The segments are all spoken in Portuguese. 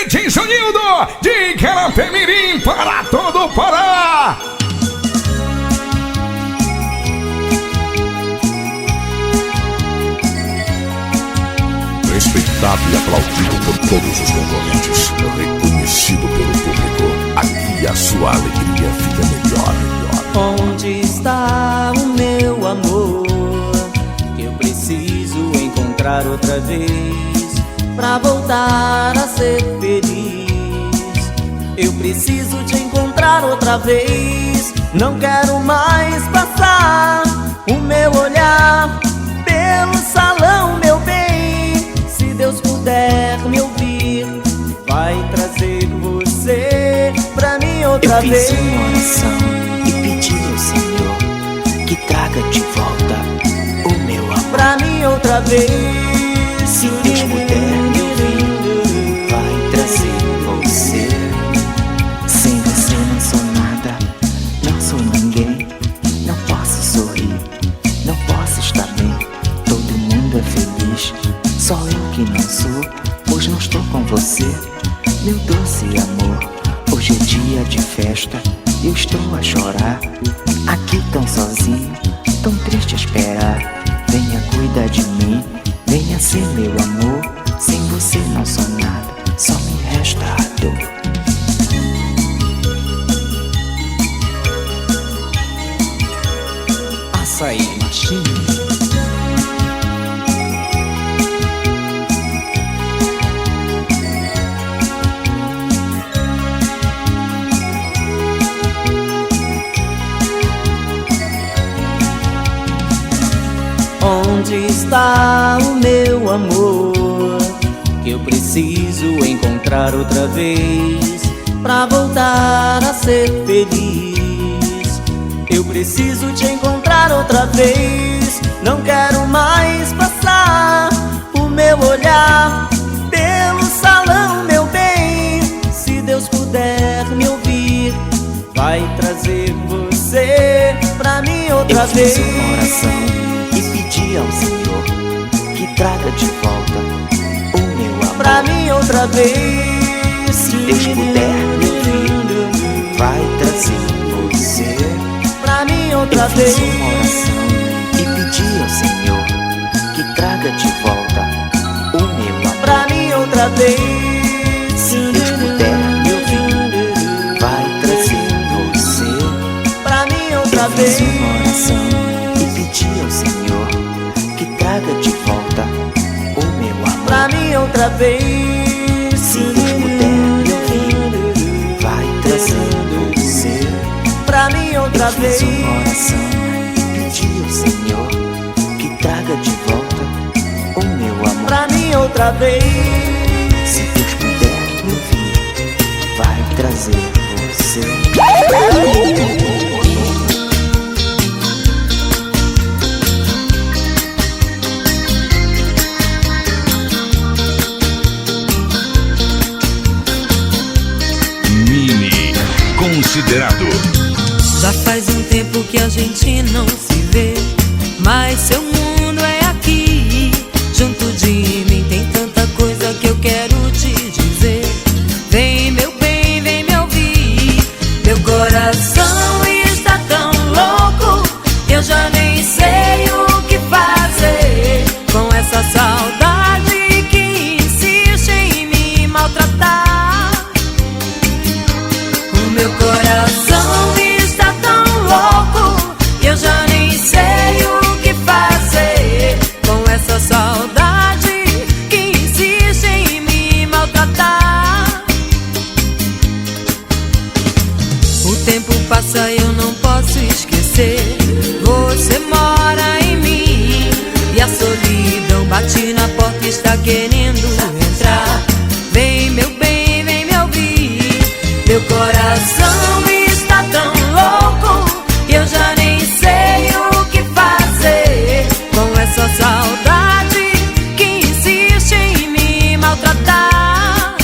DJ Junildo de Carapemirim para todo o Pará. Respeitado e aplaudido por todos os concorrentes, reconhecido pelo público, aqui a sua alegria fica melhor. Onde está o meu amor? Eu preciso encontrar outra vez pra voltar a ser feliz. Eu preciso te encontrar outra vez. Não quero mais passar o meu olhar pelo salão, meu bem. Se Deus puder me ouvir, vai trazer você pra mim outra vez. Eu fiz uma oração e pedi ao Senhor que traga de volta o meu amor pra mim outra vez. Se Deus puder me ouvir, vai trazer você. Sem você não sou nada, não sou ninguém. Não posso sorrir, não posso estar bem. Todo mundo é feliz, só eu que não sou, pois não estou com você. Meu doce amor, hoje é dia de festa, eu estou a chorar. Aqui tão sozinho, tão triste a esperar. Venha cuidar de mim, venha ser meu amor. Sem você não sou nada, só me resta a dor. Açaí Machine. Onde está o meu amor? Que eu preciso encontrar outra vez pra voltar a ser feliz. Eu preciso te encontrar outra vez. Não quero mais passar o meu olhar pelo salão, meu bem. Se Deus puder me ouvir, vai trazer você pra mim outra vez. Eu fiz uma oração e pedi ao Senhor que traga de volta o meu amor pra mim outra vez. Se Deus puder me ouvir, vai trazer você pra mim outra eu vez. fiz uma oração e pedi ao Senhor que traga de volta o meu amor pra mim outra vez. Se Deus puder me ouvir, vai trazer você pra mim outra eu vez. fiz uma oração e pedi ao Senhor que traga de volta o meu amor pra mim outra vez. Se Deus puder me ouvir, vai trazer você pra mim outra eu vez. fiz uma oração e pedi ao Senhor que traga de volta o meu amor Pra mim outra vez. Se Deus puder me ouvir, vai trazer você. Mini Considerado. Já faz um tempo que a gente não se vê, mas seu mundo é aqui. Junto de mim tem tanta coisa que eu quero te dizer. Vem meu bem, vem me ouvir. Meu coração está tão louco, eu já nem sei o que fazer com essa saudade que insiste em me maltratar. O meu coração está tão louco, eu já nem sei o que fazer com essa saudade que insiste em me maltratar. O tempo passa e eu não posso esquecer. Você mora em mim e a solidão bate na porta e está querendo entrar. Vem meu bem, vem me ouvir. Meu coração está tão louco, eu já nem sei o que fazer com essa saudade que insiste em me maltratar.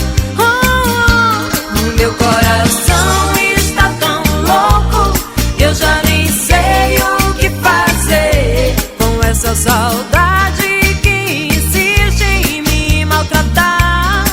Meu coração está tão louco, eu já nem sei o que fazer com essa saudade que insiste em me maltratar.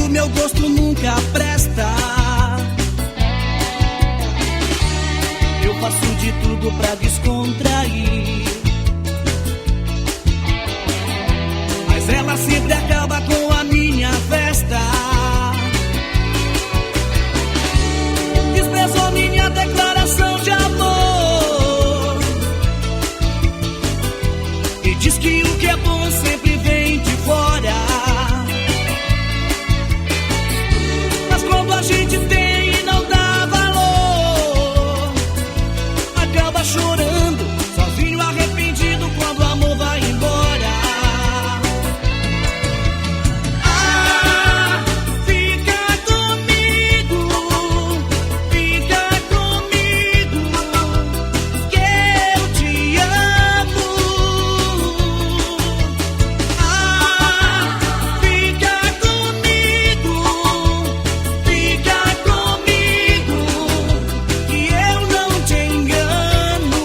o meu gosto nunca presta. Eu faço de tudo pra descontrair, mas ela sempre acaba com a minha festa. Desprezou minha declaração de amor e diz que o que é bom sempre vem de fora. Mas quando a gente tem e não dá valor, acaba chorando, sozinho, arrependido, quando o amor vai embora. Ah, fica comigo, que eu te amo. Ah, fica comigo, que eu não te engano.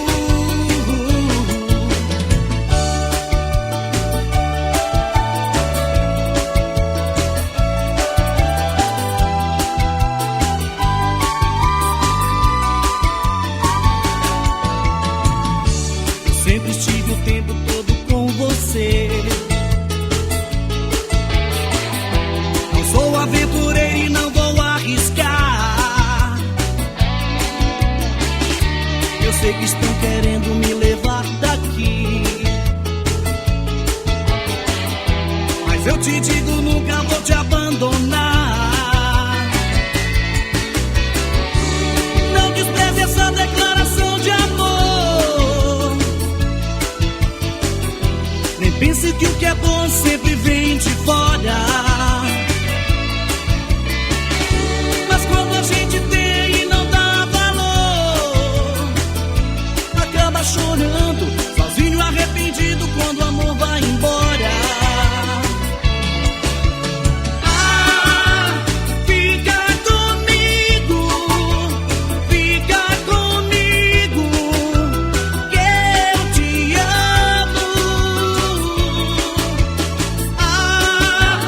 Eu sempre estive o tempo todo com você. Não sou aventureiro e não vou arriscar. Eu sei que estão querendo me levar daqui, mas eu te digo, nunca vou te abandonar. Não despreze essa declaração de amor, nem pense que o que é bom sempre vem de fora. Mas quando a gente tem e não dá valor, acaba chorando, sozinho, arrependido, quando o amor vai embora. Ah, fica comigo, que eu te amo. Ah,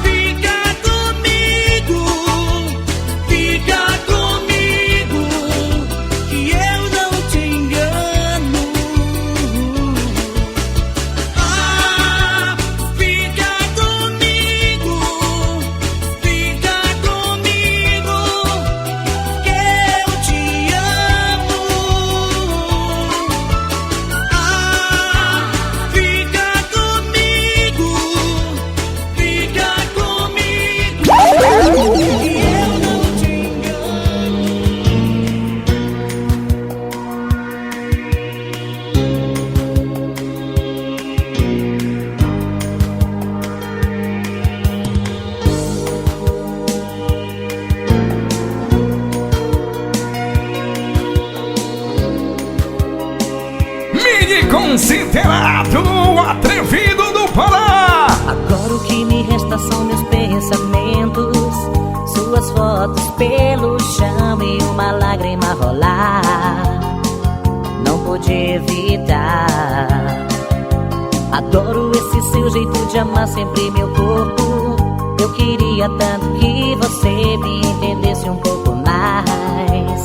fica comigo, que eu não te engano. Ah, fica comigo, que eu te amo. Ah, fica comigo, que eu não te Mini considerado o atrevido do Pará. Agora o que me resta são meus pensamentos, suas fotos pelo chão e uma lágrima rolar. Não pude evitar. Adoro esse seu jeito de amar sempre meu corpo. Eu queria tanto que você me entendesse um pouco mais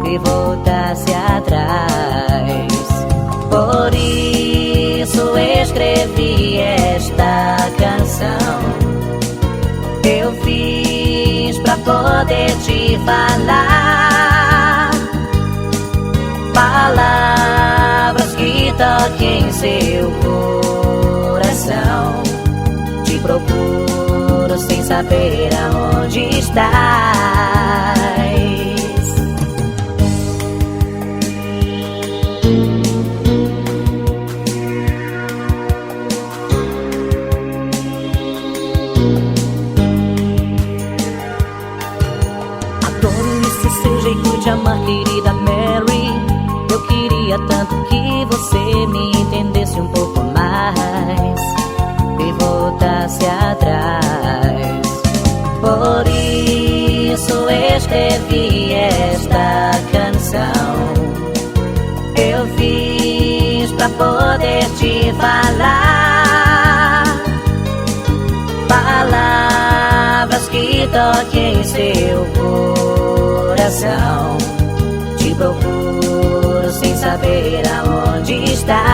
e voltasse atrás. Por isso escrevi esta canção. Eu fiz pra poder te falar palavras que toquem seu coração. Te procuro sem saber aonde estás. De amar, querida Mary, eu queria tanto que você me entendesse um pouco mais e voltasse atrás. Por isso escrevi esta canção. Eu fiz pra poder te falar palavras que que toque em seu coração. Te procuro sem saber aonde estás.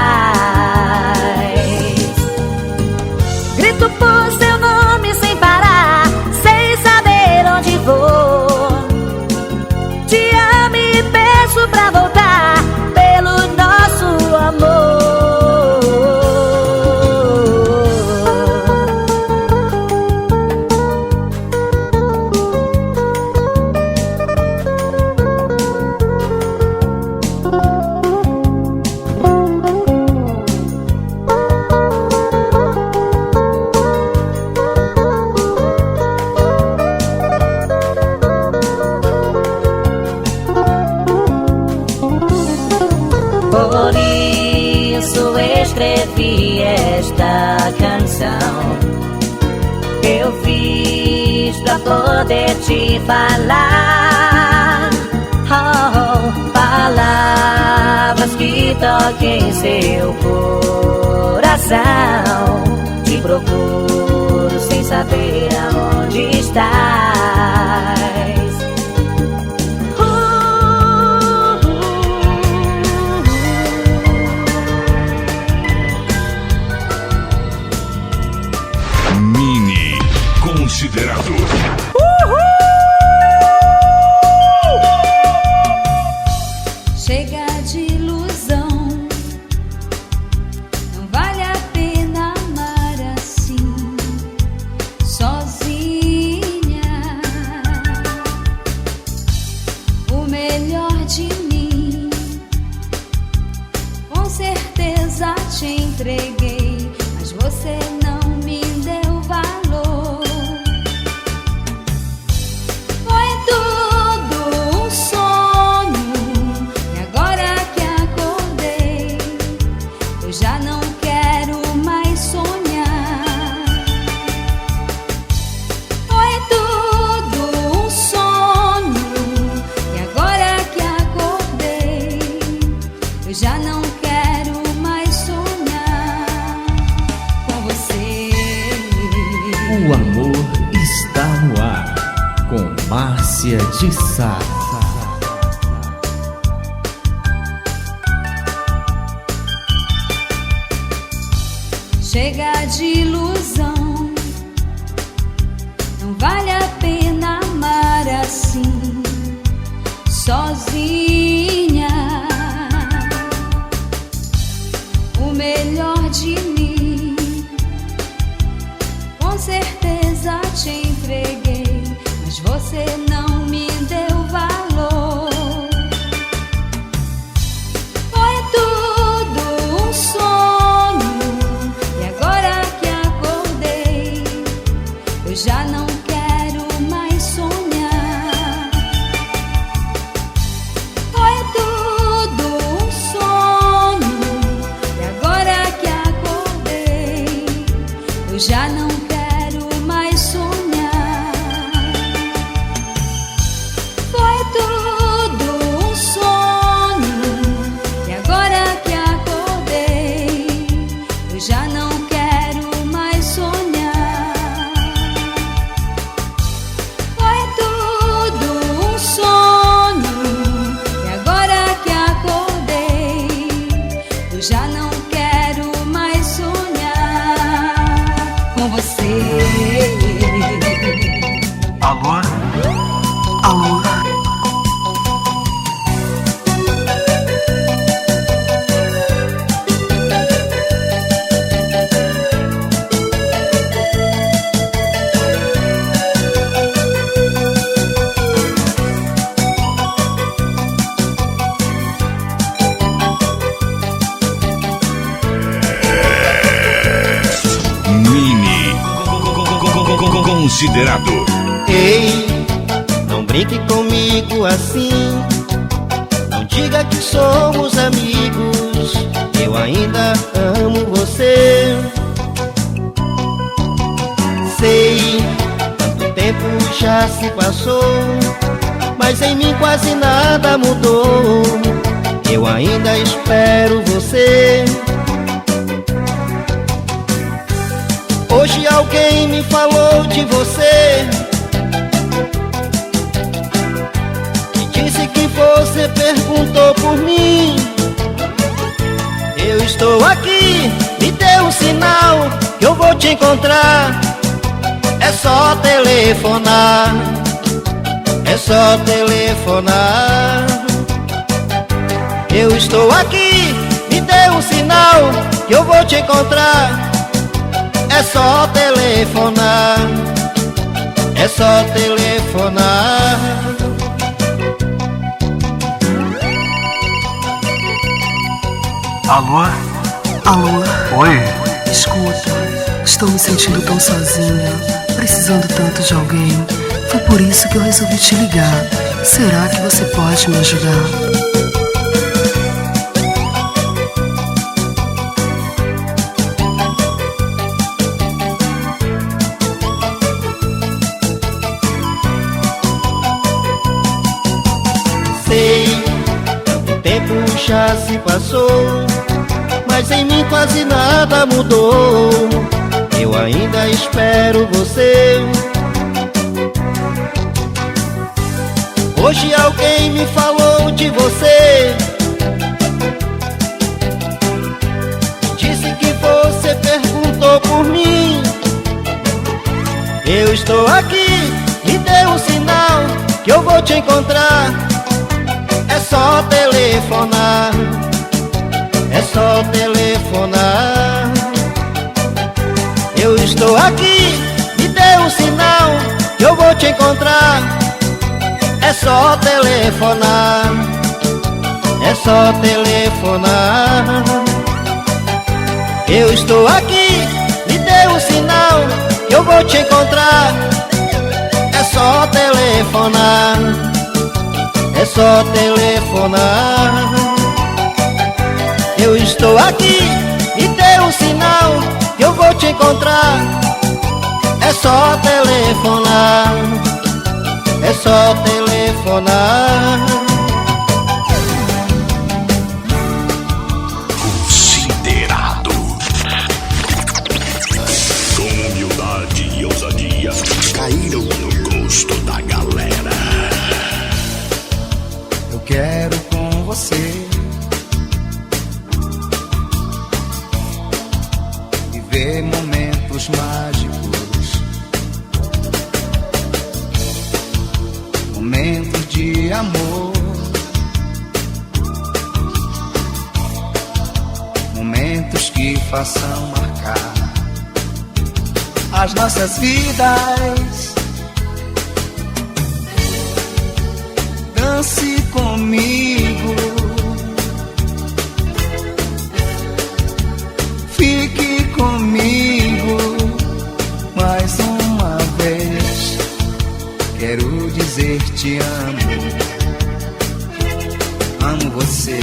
Grito por seu nome sem parar, sem saber onde vou. Te amo e peço pra voltar pelo nosso amor. Por isso escrevi esta canção. Eu fiz pra poder te falar. Oh, palavras que toquem seu coração. Te procuro sem saber aonde estás. Mini Considerador. Chega de ilusão, não vale a pena amar assim, sozinha. O melhor de mim, com certeza te entreguei, mas você não me deu valor. Foi tudo um sonho, e agora que acordei, eu já não quero mais sonhar. Foi tudo um sonho, e agora que acordei, eu já não quero mais sonhar com você. O amor está no ar, com Márcia de Sá. Chega de ilusão, não vale a pena amar assim, sozinha. O melhor de mim, com certeza te entreguei, mas você não me deu valor. Foi tudo um sonho, e agora que acordei, eu já não quero mais sonhar. Foi tudo um sonho, e agora que acordei, eu já não quero mais sonhar. Foi tudo um sonho, e agora que acordei, eu já não quero mais sonhar. Foi tudo um sonho, e agora que acordei, eu já não quero mais sonhar com você. Alô? Alô? Mini Considerador. Ei, não brinque comigo assim. Não diga que somos amigos. Eu ainda amo você. Sei, tanto tempo já se passou, mas em mim quase nada mudou. Eu ainda espero você. Hoje alguém me falou de você, você perguntou por mim. Eu estou aqui, me dê um sinal que eu vou te encontrar. É só telefonar, é só telefonar. Eu estou aqui, me dê um sinal que eu vou te encontrar. É só telefonar, é só telefonar. Alô? Alô? Oi? Escuta, estou me sentindo tão sozinha, precisando tanto de alguém. Foi por isso que eu resolvi te ligar. Será que você pode me ajudar? Sei, tanto tempo já se passou, mas em mim quase nada mudou. Eu ainda espero você. Hoje alguém me falou de você, disse que você perguntou por mim. Eu estou aqui, me dê um sinal que eu vou te encontrar. É só telefonar, é só telefonar. Eu estou aqui, me dê um sinal que eu vou te encontrar. É só telefonar, é só telefonar. Eu estou aqui, me dê um sinal que eu vou te encontrar. É só telefonar, é só telefonar. Eu estou aqui, me dê um sinal que eu vou te encontrar. É só telefonar, é só telefonar. Considerado. Com humildade e ousadia, caíram no gosto da galera. Eu quero com você viver momentos mágicos, momentos de amor, momentos que façam marcar as nossas vidas. Dance comigo, fique comigo mais uma vez. Quero dizer te amo, amo você.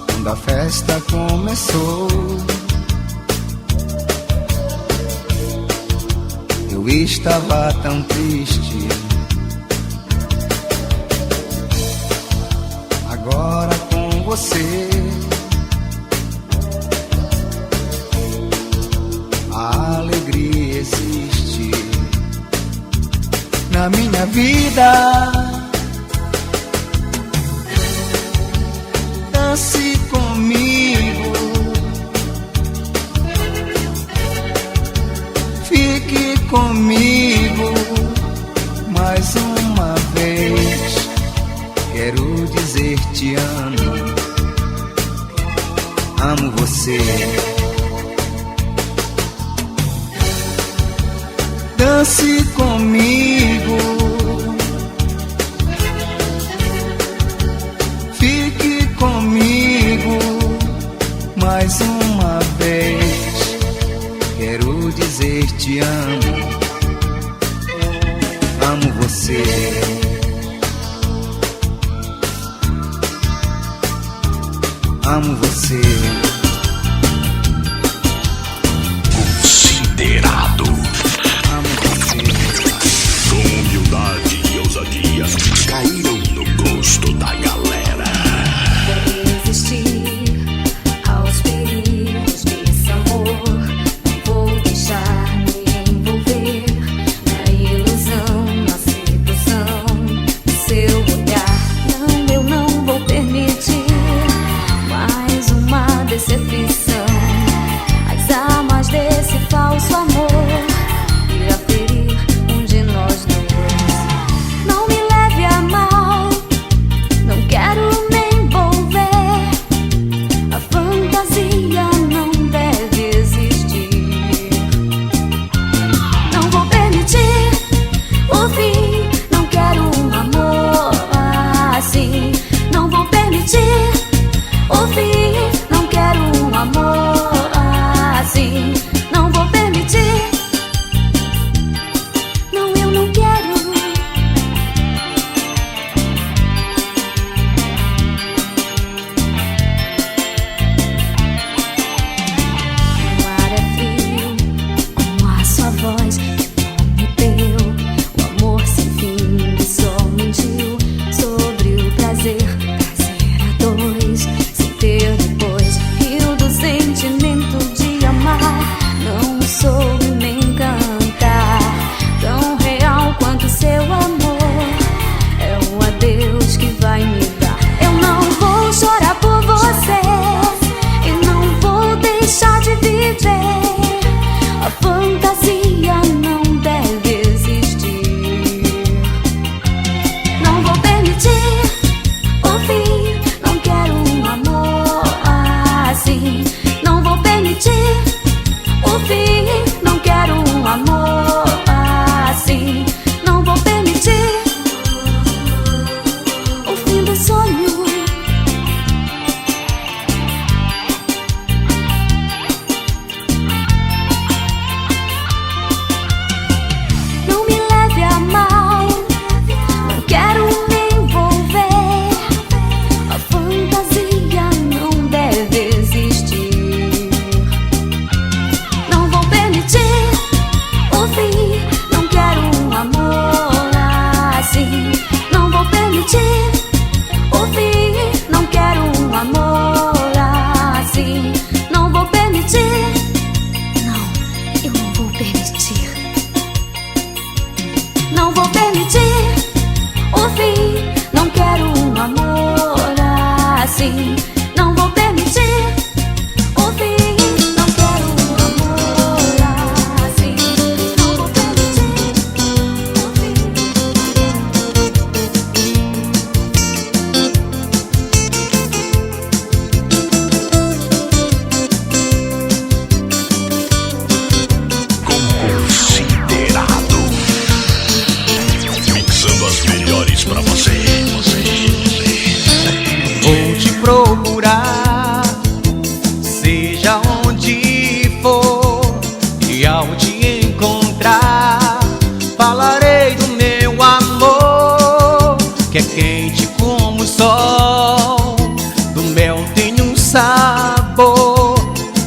Quando a festa começou, eu estava tão triste. Agora com você, a alegria existe na minha vida. Dance comigo, fique comigo mais uma vez. Quero dizer te amo, amo você. Dance comigo, fique comigo mais uma vez. Quero dizer te amo, amo você. Amo você. Considerado. Amo você. Com humildade e ousadia, caíram no gosto da galera. não vou permitir o fim. Não quero um amor assim. Não vou permitir o fim. Não quero um amor assim. Não vou permitir o fim. Considerado. Mixando as melhores pra você. Vou te procurar, seja onde for, e ao te encontrar, falarei do meu amor, que é quente como o sol. Do mel tem um sabor,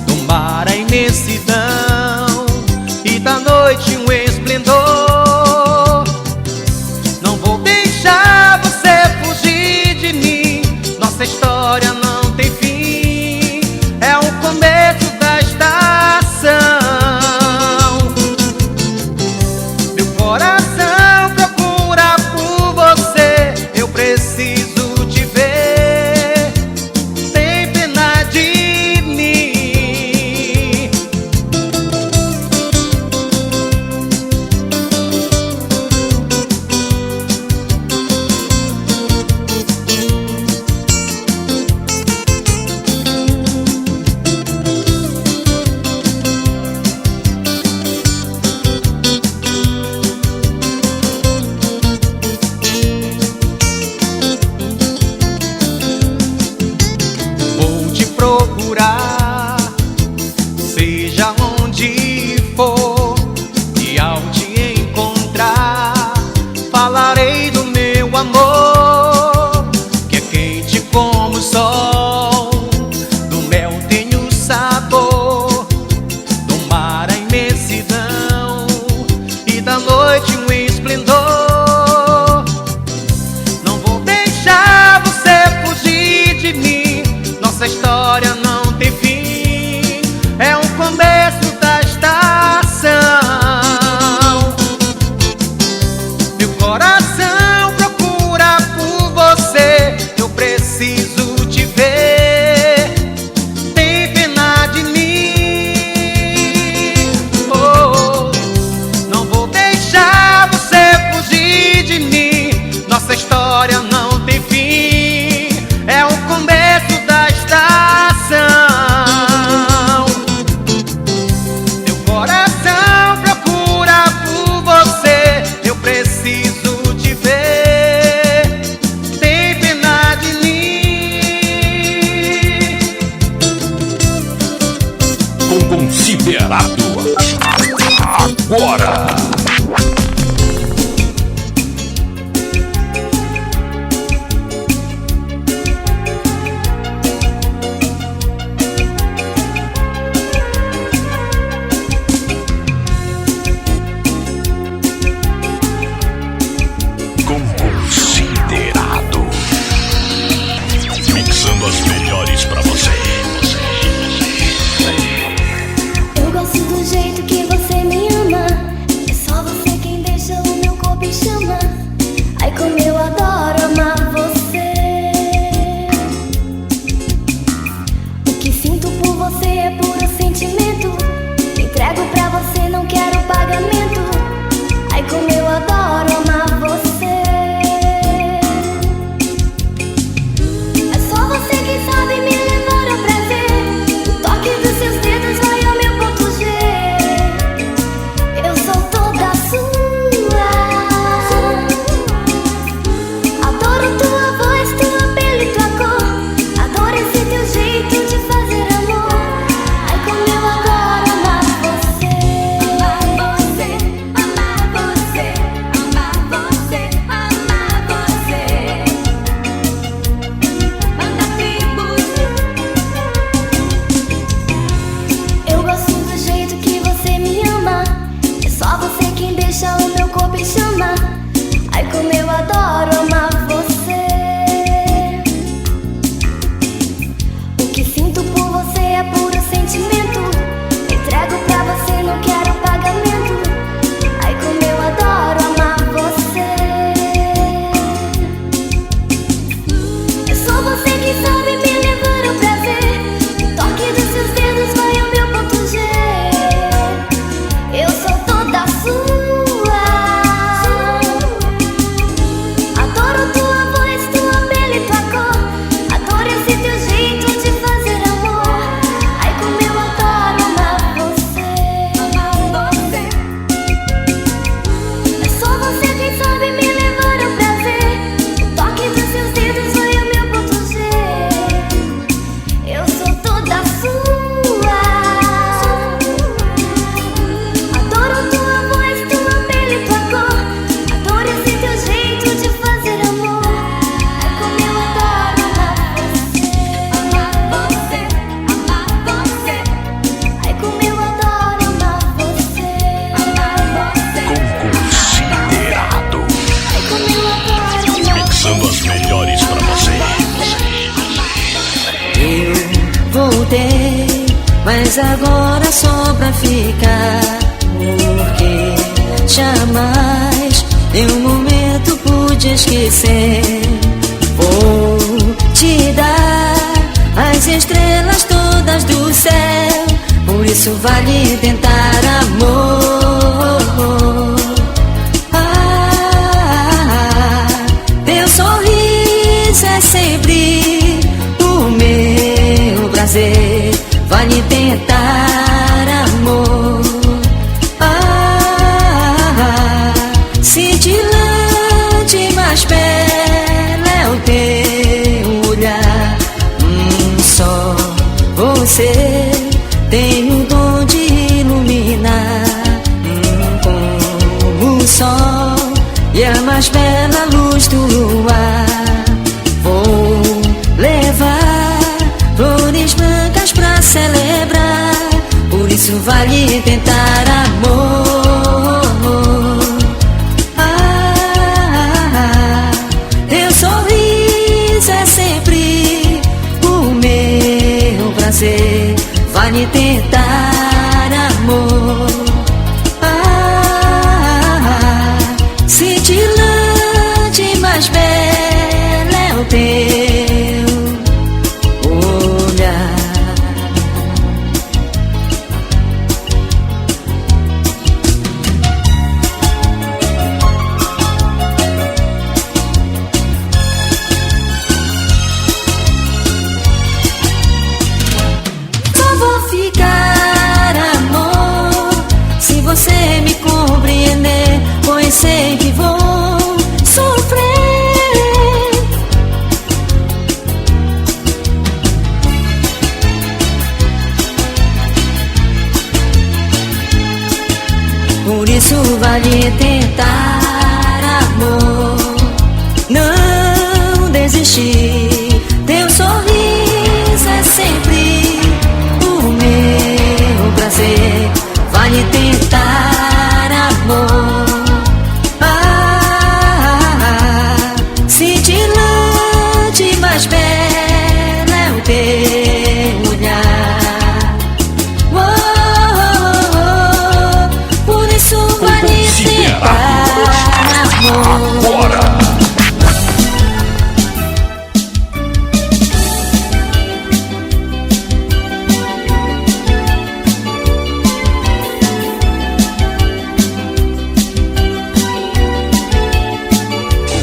do mar a imensidão, e da noite um esplendor. Não vou deixar você fugir de mim. Nossa história não tem fim, é o começo da estação. Meu coração procura por você, eu preciso te ver. Tem pena de mim. Vou te procurar, seja onde for, e ao te encontrar, falarei do meu amor, que é quente como o sol. Do mel tem o sabor, do mar a imensidão, e da noite um esplendor. Não vou deixar você fugir de mim. Nossa história não tem fim, é o começo da estação. Meu coração procura por você, eu preciso te ver. Tem pena de mim. Oh, não vou deixar você fugir de mim. Nossa história não tem fim, é o começo da estação. Meu coração procura por você, eu preciso te ver. Tem pena de mim. Com Considerado. Agora. mas agora só pra ficar. Porque jamais em um momento pude esquecer. Vou te dar as estrelas todas do céu, por isso vale tentar, amor. Teu sorriso é sempre o meu prazer, vale tentar, amor. Cintilante, mas bela é o teu olhar. Só você tem o dom de iluminar, como o sol e a mais bela luz do luar. Vou levar flores brancas pra celebrar, por isso vale tentar, amor. Teu sorriso é sempre o meu prazer, vale tentar, amor. Cintilante, mas bela é o teu olhar. Só vou ficar, amor, se você me compreender, pois sei que vou sofrer. Por isso vale tentar, amor, não desistir. Teu sorriso é sempre o meu prazer, vale tentar, amor. Cintilante, mas bela é o teu olhar. Por isso vale tentar, amor.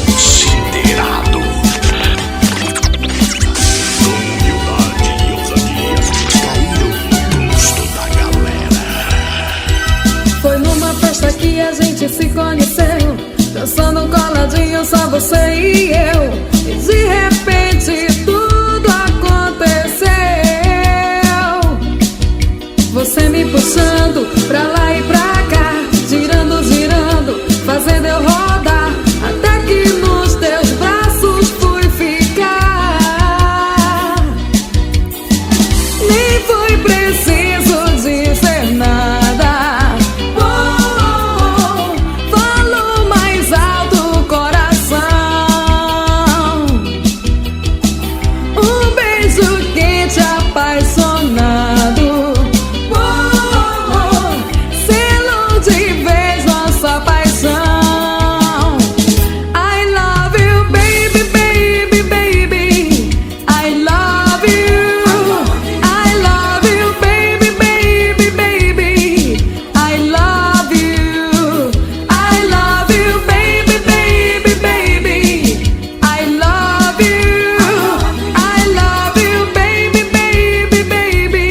Considerado. Com humildade e ousadia, caíram no gosto da galera. Foi numa festa que a gente se conheceu, dançando coladinho, só você e eu. E de repente tudo aconteceu. Você me puxando pra lá e pra cá, girando, girando, fazendo eu rodar, até que nos teus braços fui ficar. Nem foi preciso dizer nada. Falou mais alto o coração. Um beijo quente, apaixonado. Selo de vez nossa paixão. I love you, baby, baby, baby. I love you. I love you, baby, baby, baby. I love you. I love you, baby, baby, baby. I love you. I love you, baby, baby, baby.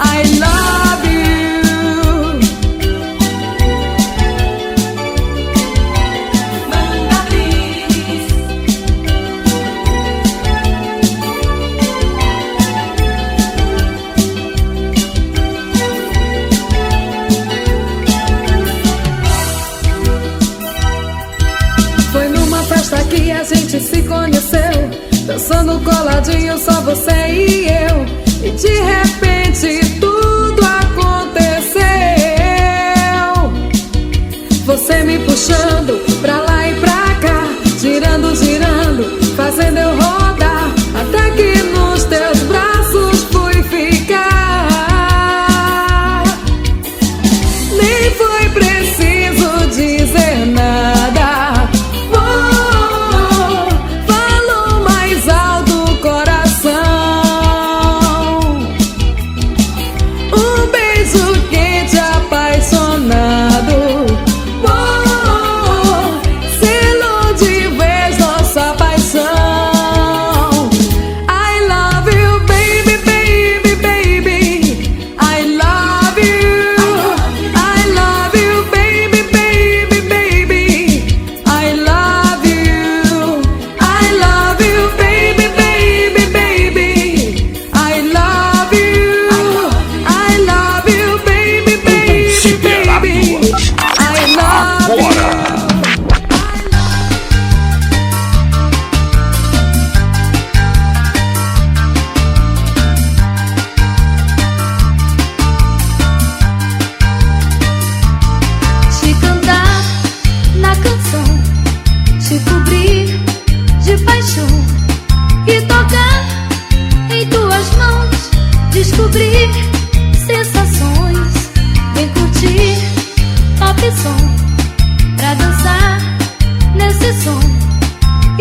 I love you. Foi numa festa que a gente se conheceu, dançando coladinho, só você e eu. E de repente tudo aconteceu. Você me puxando pra lá e pra cá, girando, girando, fazendo eu rodar, até que nos teus braços fui ficar.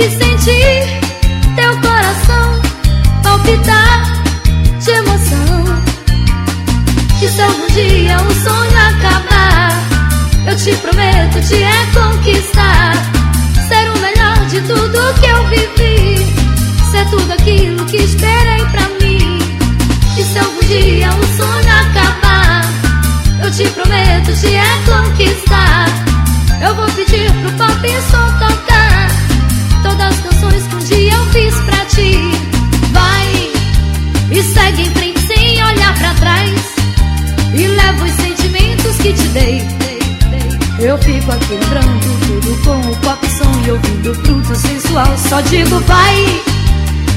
e sentir teu coração palpitar de emoção. E se algum dia o sonho acabar, eu te prometo te reconquistar, ser o melhor de tudo que eu vivi, ser tudo aquilo que esperei pra mim. E se algum dia o sonho acabar, eu te prometo te reconquistar, eu vou pedir pro pop som tocar todas as canções que um dia eu fiz pra ti. Vai e segue em frente sem olhar pra trás, e leva os sentimentos que te dei. Eu fico aqui lembrando tudo com o pop som e ouvindo fruto sensual. Só digo vai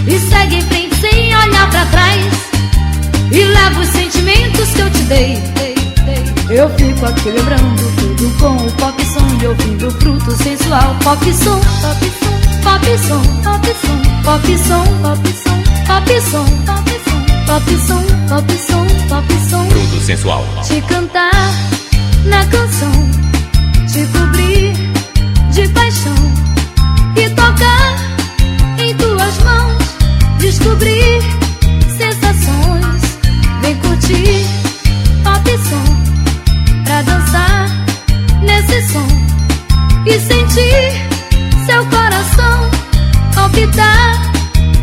e segue em frente sem olhar pra trás, e leva os sentimentos que eu te dei. Eu fico aqui lembrando tudo com o pop som e ouvindo fruto sensual. Pop som, pop som, pop som, pop som, pop som, pop som, pop som, pop som, pop som, pop som, pop som. Fruto sensual. Te cantar na canção, te cobrir de paixão e tocar em tuas mãos, descobrir sensações. Vem curtir pop som pra dançar nesse som e sentir seu coração palpitar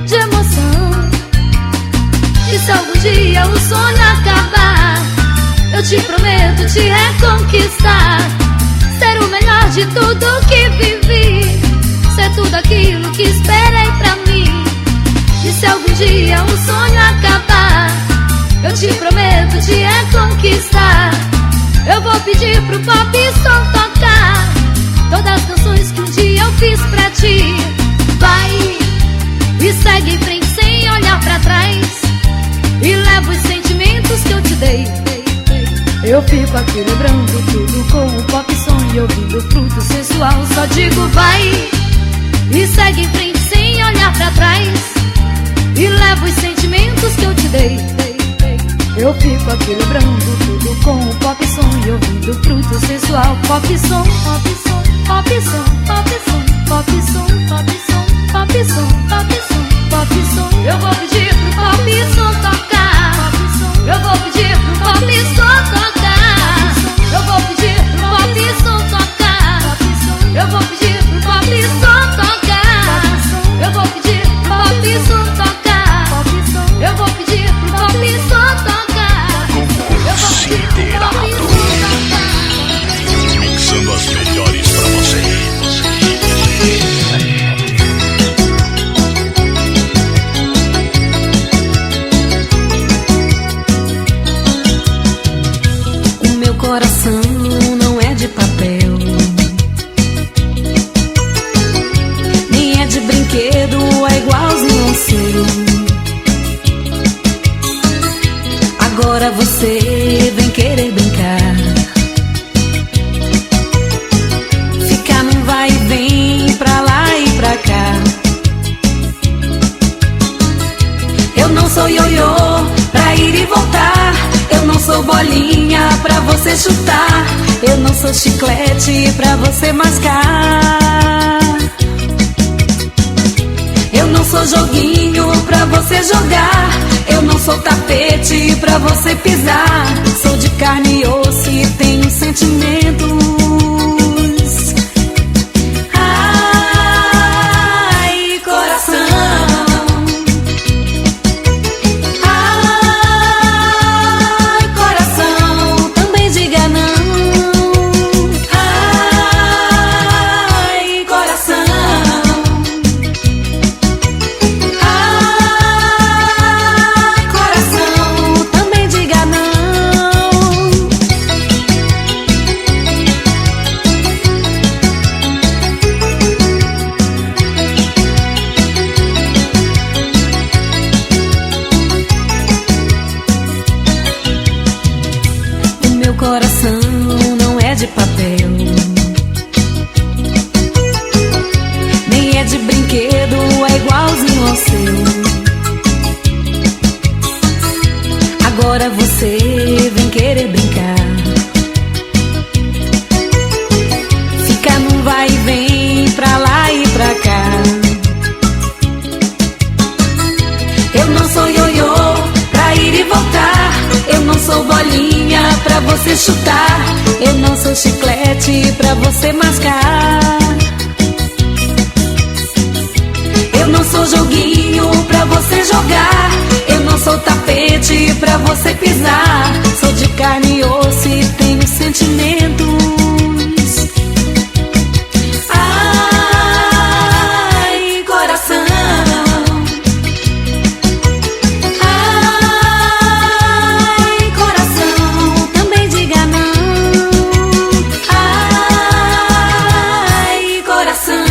de emoção. E se algum dia o sonho acabar, eu te prometo te reconquistar, ser o melhor de tudo que vivi, ser tudo aquilo que esperei pra mim. E se algum dia o sonho acabar, eu te prometo te reconquistar, eu vou pedir pro pop som tocar todas as canções que um dia eu fiz pra ti. Vai e segue em frente sem olhar pra trás, e leva os sentimentos que eu te dei. Eu fico aqui lembrando tudo com o pop som e ouvindo fruto sensual. Só digo vai e segue em frente sem olhar pra trás, e leva os sentimentos que eu te dei. Eu fico aqui lembrando tudo com o pop som e ouvindo fruto sensual. Pop som, pop som, pop som, pop som, pop som, pop som, pop som, pop som, pop som. Eu vou pedir pro pop som tocar, eu vou pedir pro pop som tocar, eu vou pedir pro pop som tocar, eu vou pedir pro pop som tocar, eu vou pedir pro pop som tocar, eu vou pedir pro pop som tocar. Mixando as melhores pra você. O meu coração não é de papel, nem é de brinquedo, é igualzinho ao seu. Agora você vem querer brincar, ficar num vai e vem pra lá e pra cá. Eu não sou ioiô pra ir e voltar, eu não sou bolinha pra você chutar, eu não sou chiclete pra você mascar, eu não sou joguinho pra você jogar, eu não sou tapete pra você pisar. Sou de carne e osso e tenho sentimentos. Ai, coração. Ai, coração, também diga não. Ai, coração. Coração não é de papel, nem é de brinquedo, é igualzinho ao seu. Agora você vem querer brincar, fica num vai e vem pra lá e pra cá. pra você chutar. Eu não sou chiclete pra você mascar. Eu não sou joguinho pra você jogar. Eu não sou tapete pra você pisar. Sou de carne e osso e tenho sentimentos. Ai, coração. Ai, coração, também diga não. Ai, coração.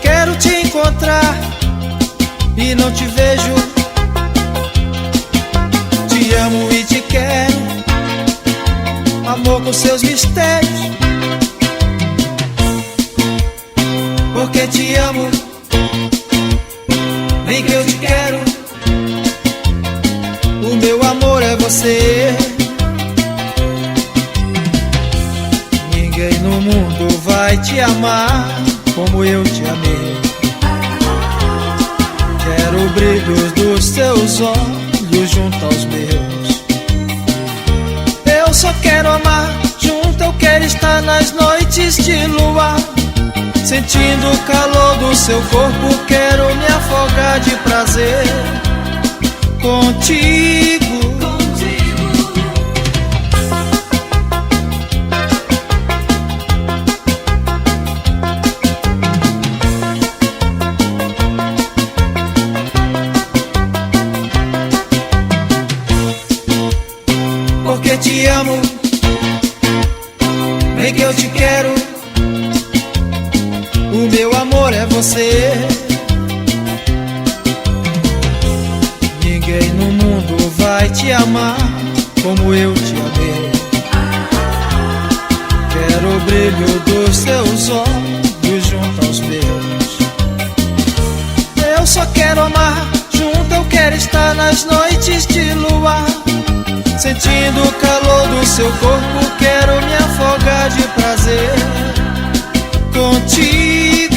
Quero te encontrar e não te vejo. Te amo e te quero, amor com seus mistérios. Porque te amo, vem que eu te quero. O meu amor é você. Ninguém no mundo vai te amar como eu te amei. Quero o brilho dos teus olhos junto aos meus. Eu só quero amar junto, eu quero estar nas noites de luar, sentindo o calor do seu corpo. Quero me afogar de prazer contigo. Porque te amo, vem que eu te quero. O meu amor é você. Ninguém no mundo vai te amar como eu te amei. Quero o brilho dos teus olhos junto aos meus. Eu só quero amar junto, eu quero estar nas noites de luar, sentindo o calor do seu corpo. Quero me afogar de prazer contigo.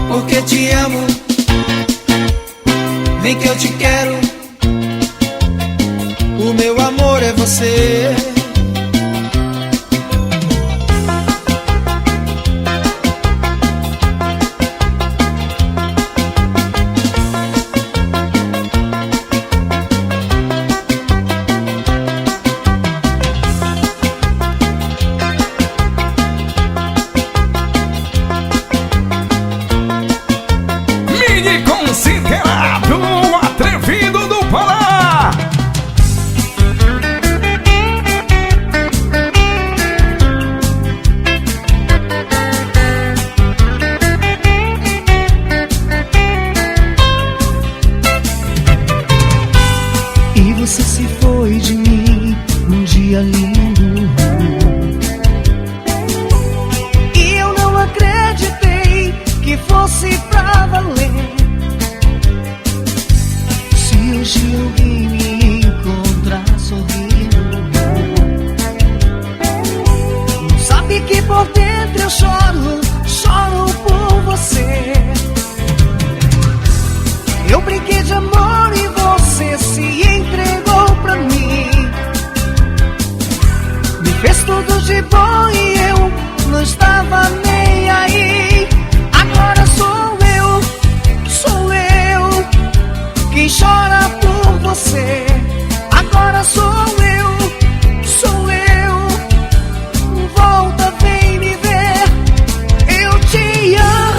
Porque te amo, vem que eu te quero. O meu amor é você. Mini considerado o atrevido do Pará. E você se foi de mim num dia lindo, e eu não acreditei que fosse pra valer. Se hoje alguém me encontrar sorrindo, não sabe que por dentro eu choro, choro por você. Eu brinquei de amor e você se entregou pra mim. Me fez tudo de bom e eu não estava nem aí. Agora sou eu quem chora por você. Agora sou eu. Volta, vem me ver. Eu te amo.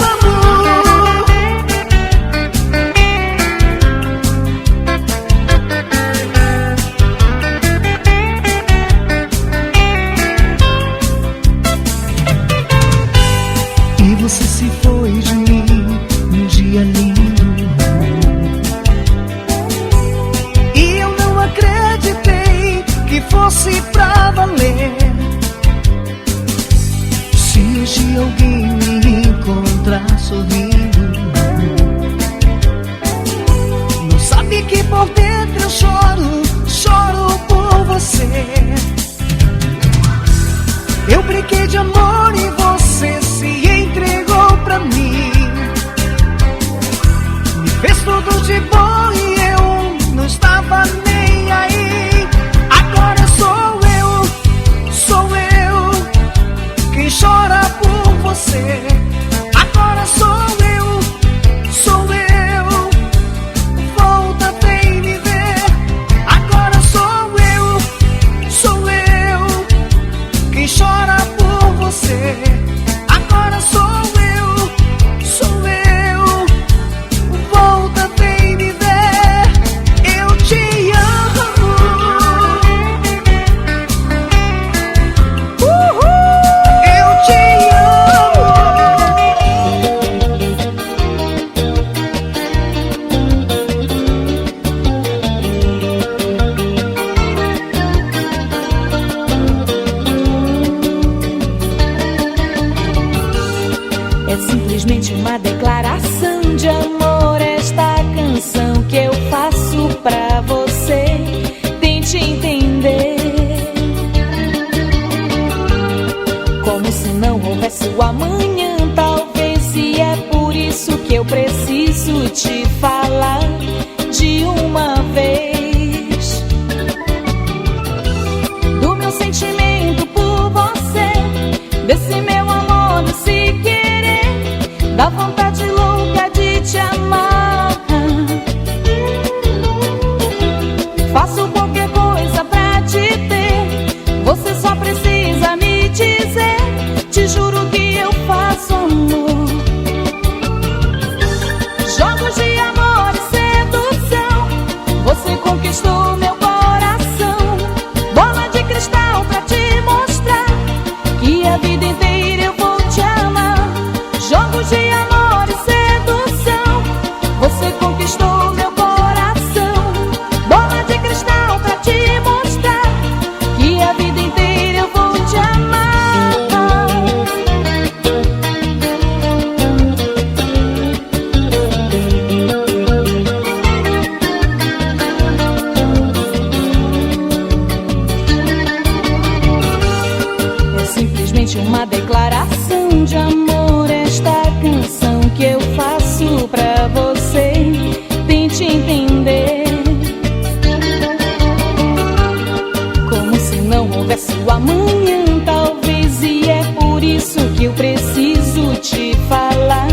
de bom e eu não estava nem aí. Agora sou eu quem chora por você. Agora sou eu, volta, vem me ver. Agora sou eu quem chora por você. Agora sou eu, volta, vem me ver. Eu te amo. Eu te amo. É simplesmente uma declaração de amor, esta canção que eu faço pra você. Tente entender, como se não houvesse o amanhã, talvez. E é por isso que eu preciso te falar de uma vez do meu sentimento por você, desse meu amor, desse querer, da vontade louca de te amar. Faço qualquer coisa pra te ter, você só precisa me dizer. Te juro que eu faço amor, jogos de amor e sedução. Você conquistou meu coração, bola de cristal pra te mostrar que a vida inteira eu vou te amar. Jogos de amor e sedução. Você conquistou meu coração, bola de cristal pra te mostrar que a vida inteira eu vou te amar. É simplesmente uma declaração de amor, esta canção que eu faço pra você. Tente entender, como se não houvesse o amanhã, talvez. E é por isso que eu preciso te falar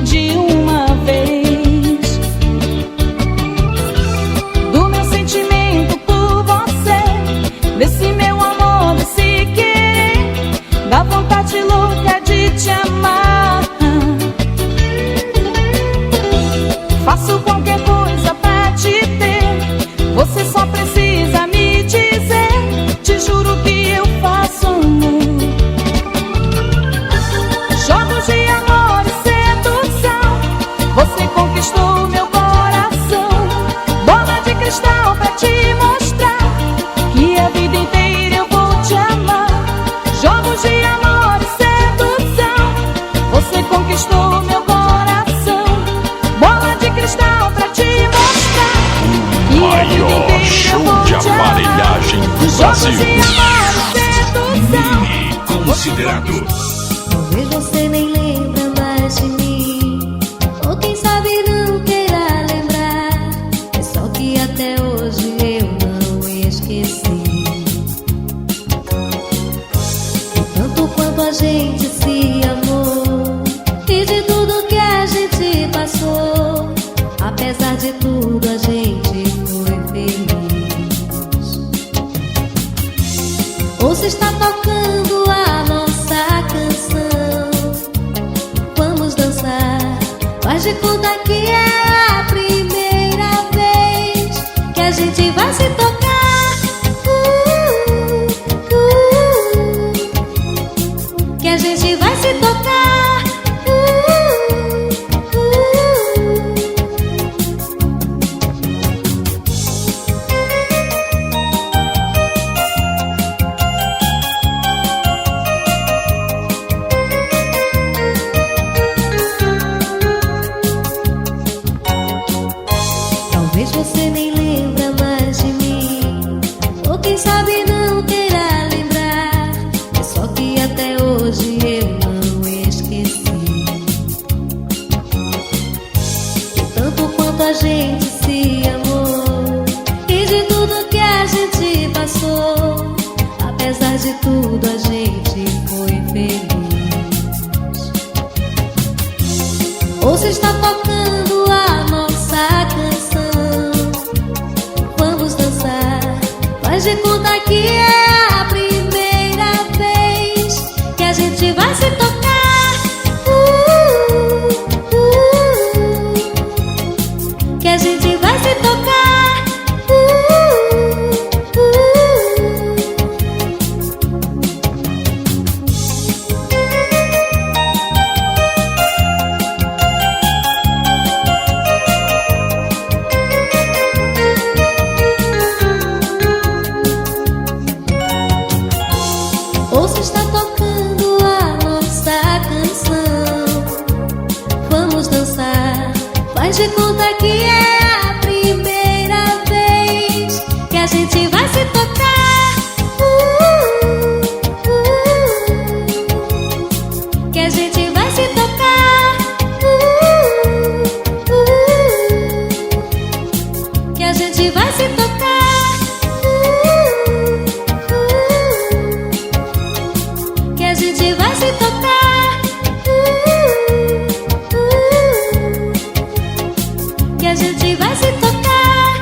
de uma vez do meu sentimento por você, desse meu amor, desse querer, da vontade louca de te amar. Faço qualquer coisa pra te ter, você só precisa me dizer. Te juro que eu faço amor, jogos de amor e sedução. Você conquistou meu coração, bola de cristal pra te mostrar que a vida inteira eu vou te amar. Jogos de amor e sedução. Você conquistou meu coração, bola de cristal pra te mostrar que a vida Maior inteira eu show vou de te amar. aparelhagem do Jogos Brasil. de amor e sedução. Mini Considerados. Talvez você nem lembra mais de mim, ou quem sabe não queira lembrar. É só que até hoje eu não esqueci tanto quanto a gente se amou e de tudo que a gente passou. Apesar de tudo a gente foi feliz. Ou se está tocando a nossa canção, vamos dançar. Faz de conta que é a primeira vez que a gente vai se tocar. Que a gente vai se tocar. Talvez você nem lembra mais de mim, a gente se amou e de tudo que a gente passou, apesar de tudo a gente foi feliz. Ouça, está tocando a nossa canção, vamos dançar, faz de conta que é a primeira vez que a gente vai se tocar. Que a gente vai se tocar. Ouça, está tocando a nossa canção, vamos dançar, faz de conta que é a primeira vez que a gente vai se tocar. Que a gente vai se tocar. Que a gente vai se tocar. Que a gente vai se tocar. Que a gente vai se tocar.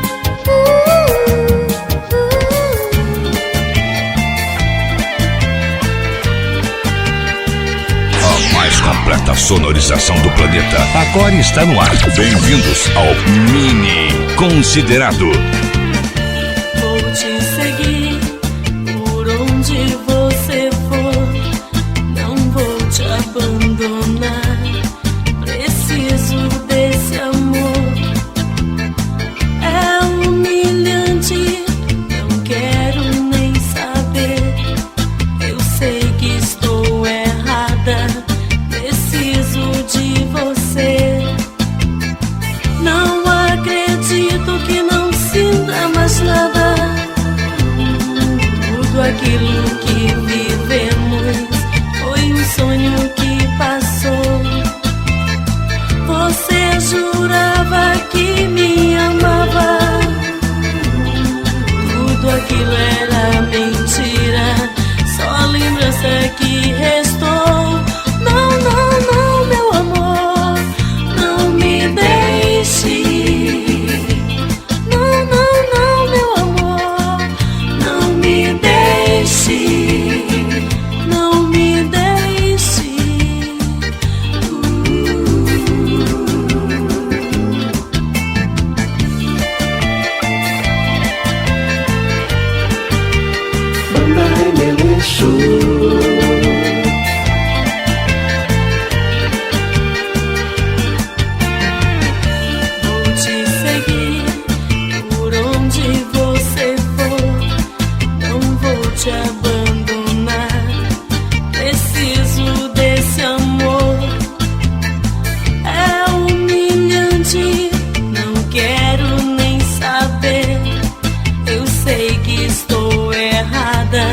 A mais completa sonorização do planeta agora está no ar. Bem-vindos ao Mini Considerado. Vou te seguir por onde você for, não vou te abandonar. Preciso desse amor. É humilhante, não quero nem saber. Eu sei que estou errada, preciso de você. Não acredito que não sinta mais nada. Tudo aquilo que vivemos foi um sonho que passou. Você jurava que me amava, tudo aquilo era mentira, só lembrança que restou. Não, não, não, meu amor, não me deixe. Não, não, não, meu amor, não me deixe. Não me deixe. Vou te seguir por onde você for, não vou te abandonar. Preciso desse amor. É humilhante, não quero nem saber. Eu sei que estou errada,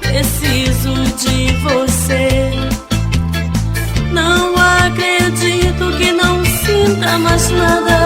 preciso de você. Não acredito que não sinta mais nada.